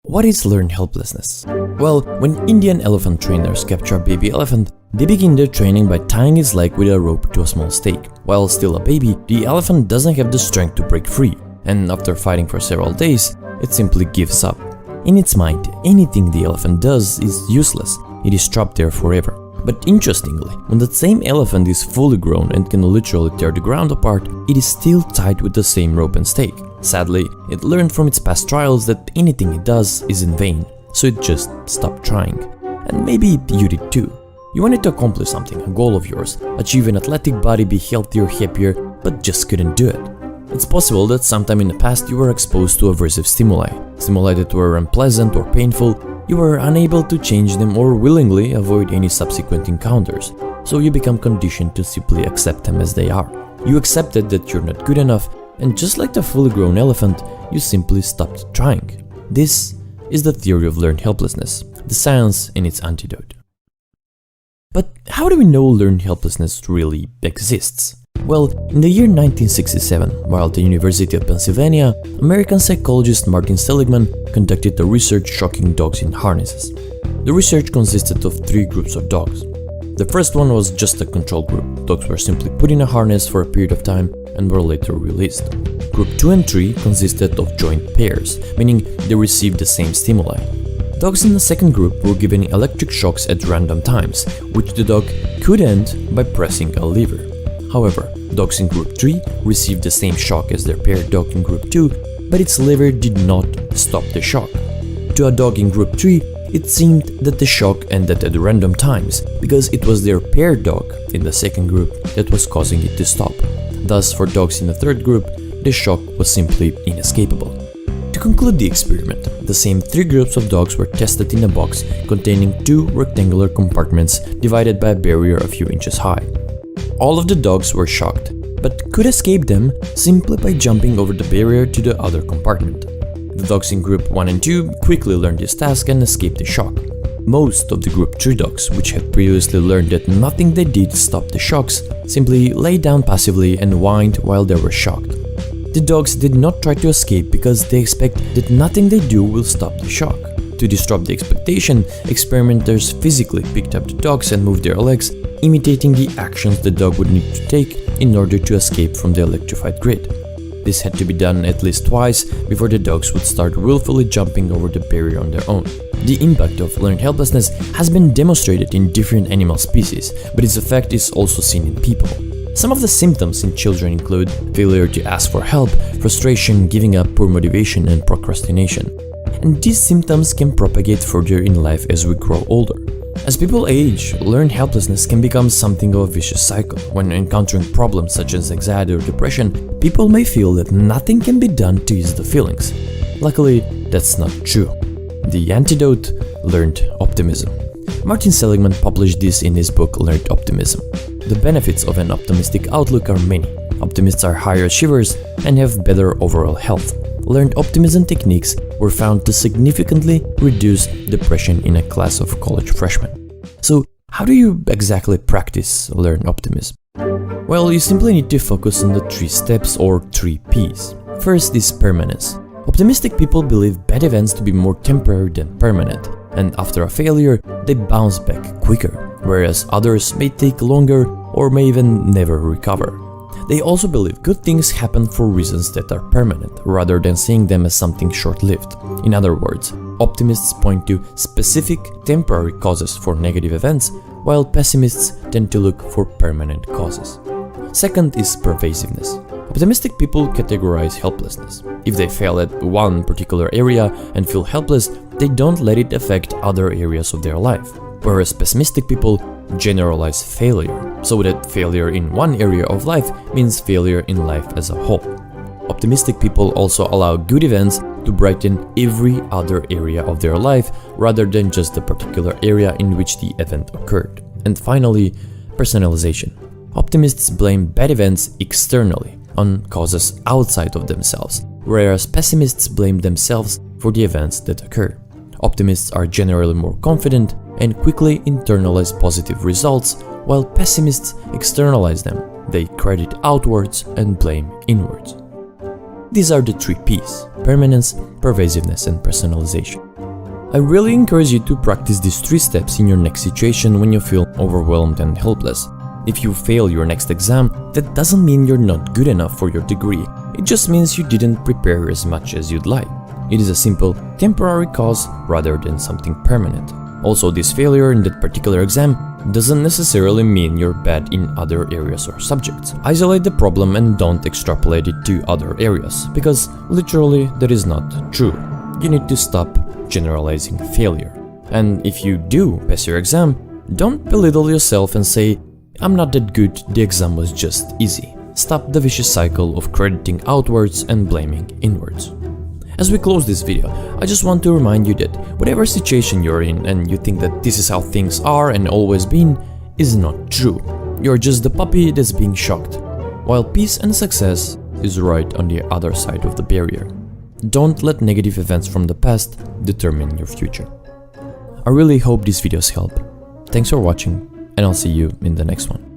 What is learned helplessness? Well, when Indian elephant trainers capture a baby elephant, they begin their training by tying its leg with a rope to a small stake. While still a baby, the elephant doesn't have the strength to break free, and after fighting for several days, it simply gives up. In its mind, anything the elephant does is useless. It is trapped there forever. But interestingly, when that same elephant is fully grown and can literally tear the ground apart, it is still tied with the same rope and stake. Sadly, it learned from its past trials that anything it does is in vain, so it just stopped trying. And maybe you did too. You wanted to accomplish something, a goal of yours, achieve an athletic body, be healthier, happier, but just couldn't do it. It's possible that sometime in the past you were exposed to aversive stimuli that were unpleasant or painful. You were unable to change them or willingly avoid any subsequent encounters, so you become conditioned to simply accept them as they are. You accepted that you're not good enough, and just like the fully grown elephant, you simply stopped trying. This is the theory of learned helplessness, the science and its antidote. But how do we know learned helplessness really exists? Well, in the year 1967, while at the University of Pennsylvania, American psychologist Martin Seligman conducted a research shocking dogs in harnesses. The research consisted of 3 groups of dogs. The first one was just a control group. Dogs were simply put in a harness for a period of time and were later released. Group 2 and 3 consisted of joint pairs, meaning they received the same stimuli. Dogs in the second group were given electric shocks at random times, which the dog could end by pressing a lever. However, dogs in Group 3 received the same shock as their paired dog in Group 2, but its lever did not stop the shock. To a dog in Group 3, it seemed that the shock ended at random times, because it was their paired dog in the second group that was causing it to stop. Thus, for dogs in the third group, the shock was simply inescapable. To conclude the experiment, the same 3 groups of dogs were tested in a box containing 2 rectangular compartments divided by a barrier a few inches high. All of the dogs were shocked, but could escape them simply by jumping over the barrier to the other compartment. The dogs in Group 1 and 2 quickly learned this task and escaped the shock. Most of the Group 3 dogs, which had previously learned that nothing they did stopped the shocks, simply lay down passively and whined while they were shocked. The dogs did not try to escape because they expect that nothing they do will stop the shock. To disrupt the expectation, experimenters physically picked up the dogs and moved their legs, imitating the actions the dog would need to take in order to escape from the electrified grid. This had to be done at least twice before the dogs would start willfully jumping over the barrier on their own. The impact of learned helplessness has been demonstrated in different animal species, but its effect is also seen in people. Some of the symptoms in children include failure to ask for help, frustration, giving up, poor motivation, and procrastination. And these symptoms can propagate further in life as we grow older. As people age, learned helplessness can become something of a vicious cycle. When encountering problems such as anxiety or depression, people may feel that nothing can be done to ease the feelings. Luckily, that's not true. The antidote: learned optimism. Martin Seligman published this in his book Learned Optimism. The benefits of an optimistic outlook are many. Optimists are higher achievers and have better overall health. Learned optimism techniques were found to significantly reduce depression in a class of college freshmen. So, how do you exactly practice learned optimism? Well, you simply need to focus on the 3 steps or 3 Ps. First is permanence. Optimistic people believe bad events to be more temporary than permanent, and after a failure, they bounce back quicker, whereas others may take longer or may even never recover. They also believe good things happen for reasons that are permanent, rather than seeing them as something short-lived. In other words, optimists point to specific temporary causes for negative events, while pessimists tend to look for permanent causes. Second is pervasiveness. Optimistic people categorize helplessness. If they fail at one particular area and feel helpless, they don't let it affect other areas of their life. Whereas pessimistic people generalize failure, so that failure in one area of life means failure in life as a whole. Optimistic people also allow good events to brighten every other area of their life rather than just the particular area in which the event occurred. And finally, personalization. Optimists blame bad events externally on causes outside of themselves, whereas pessimists blame themselves for the events that occur. Optimists are generally more confident and quickly internalize positive results, while pessimists externalize them. They credit outwards and blame inwards. These are the 3 Ps: permanence, pervasiveness, and personalization. I really encourage you to practice these 3 steps in your next situation when you feel overwhelmed and helpless. If you fail your next exam, that doesn't mean you're not good enough for your degree. It just means you didn't prepare as much as you'd like. It is a simple, temporary cause rather than something permanent. Also, this failure in that particular exam doesn't necessarily mean you're bad in other areas or subjects. Isolate the problem and don't extrapolate it to other areas, because literally that is not true. You need to stop generalizing failure. And if you do pass your exam, don't belittle yourself and say, "I'm not that good, the exam was just easy." Stop the vicious cycle of crediting outwards and blaming inwards. As we close this video, I just want to remind you that whatever situation you're in and you think that this is how things are and always been, is not true. You're just the puppy that's being shocked, while peace and success is right on the other side of the barrier. Don't let negative events from the past determine your future. I really hope these videos help. Thanks for watching, and I'll see you in the next one.